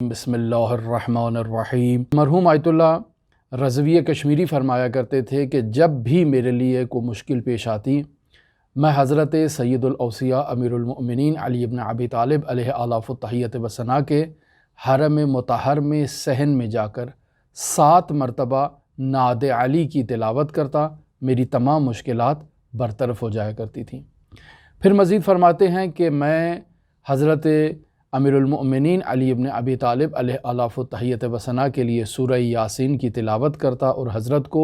بسم اللہ الرحمن الرحیم۔ مرحوم آیت اللہ رضوی کشمیری فرمایا کرتے تھے کہ جب بھی میرے لیے کوئی مشکل پیش آتی، میں حضرت سید الاوصیاء امیر المؤمنین علی بن ابی طالب علیہ آلاف التحیت و ثنا کے حرم مطہر میں صحن میں جا کر 7 مرتبہ نعت علی کی تلاوت کرتا، میری تمام مشکلات برطرف ہو جایا کرتی تھیں۔ پھر مزید فرماتے ہیں کہ میں حضرت امیر المؤمنین علی بن ابی طالب علیہ آلاف التحیت و ثنا کے لیے سورہ یاسین کی تلاوت کرتا اور حضرت کو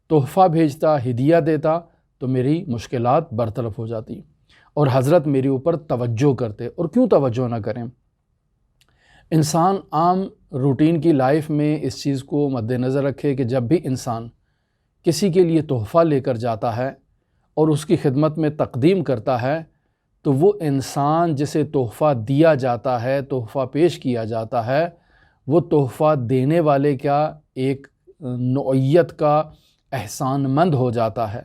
تحفہ بھیجتا، ہدیہ دیتا تو میری مشکلات برطرف ہو جاتی اور حضرت میرے اوپر توجہ کرتے۔ اور کیوں توجہ نہ کریں؟ انسان عام روٹین کی لائف میں اس چیز کو مد نظر رکھے کہ جب بھی انسان کسی کے لیے تحفہ لے کر جاتا ہے اور اس کی خدمت میں تقدیم کرتا ہے تو وہ انسان جسے تحفہ دیا جاتا ہے، تحفہ پیش کیا جاتا ہے، وہ تحفہ دینے والے کا ایک نوعیت کا احسان مند ہو جاتا ہے،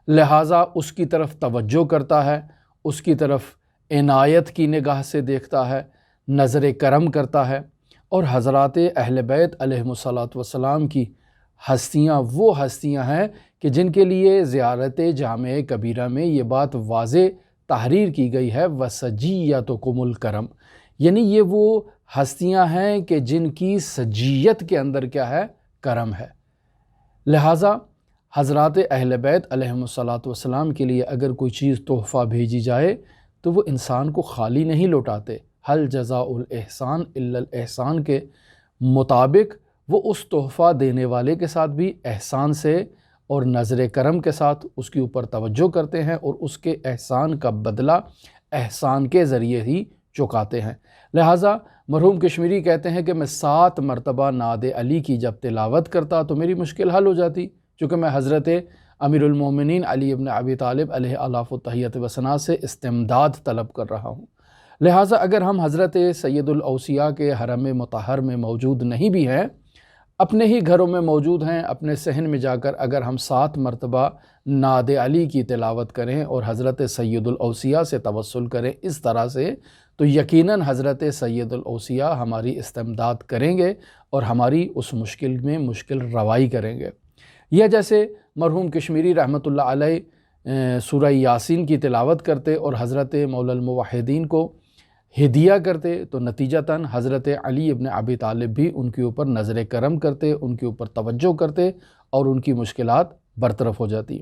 لہٰذا اس کی طرف توجہ کرتا ہے، اس کی طرف عنایت کی نگاہ سے دیکھتا ہے، نظر کرم کرتا ہے۔ اور حضرات اہل بیت علیہم الصلاۃ والسلام کی ہستیاں وہ ہستیاں ہیں کہ جن کے لیے زیارت جامع کبیرہ میں یہ بات واضح تحریر کی گئی ہے وَسَجِیَّتُکُمُ الْکَرَم، یعنی یہ وہ ہستیاں ہیں کہ جن کی سجیت کے اندر کیا ہے؟ کرم ہے۔ لہٰذا حضرات اہل بیت علیہم الصلاۃ والسلام کے لیے اگر کوئی چیز تحفہ بھیجی جائے تو وہ انسان کو خالی نہیں لوٹاتے۔ حل جزاء الاحسان الا الاحسان کے مطابق وہ اس تحفہ دینے والے کے ساتھ بھی احسان سے اور نظر کرم کے ساتھ اس کے اوپر توجہ کرتے ہیں اور اس کے احسان کا بدلہ احسان کے ذریعے ہی چکاتے ہیں۔ لہٰذا مرحوم کشمیری کہتے ہیں کہ میں 7 مرتبہ نعت علی کی جب تلاوت کرتا تو میری مشکل حل ہو جاتی، چونکہ میں حضرت امیر المومنین علی بن ابی طالب علیہ آلاف التحیت و ثنا سے استمداد طلب کر رہا ہوں۔ لہٰذا اگر ہم حضرت سید الاوصیاء کے حرم مطہر میں موجود نہیں بھی ہیں، اپنے ہی گھروں میں موجود ہیں، اپنے صحن میں جا کر اگر ہم 7 مرتبہ نعت علی کی تلاوت کریں اور حضرت سید الاوصیاء سے توسل کریں اس طرح سے، تو یقیناً حضرت سید الاوصیاء ہماری استمداد کریں گے اور ہماری اس مشکل میں مشکل روائی کریں گے۔ یہ جیسے مرحوم کشمیری رحمۃ اللہ علیہ سورہ یاسین کی تلاوت کرتے اور حضرت مولا الموحدین کو ہدیہ کرتے تو نتیجتاً حضرت علی ابن ابی طالب بھی ان کے اوپر نظر کرم کرتے، ان کے اوپر توجہ کرتے اور ان کی مشکلات برطرف ہو جاتی۔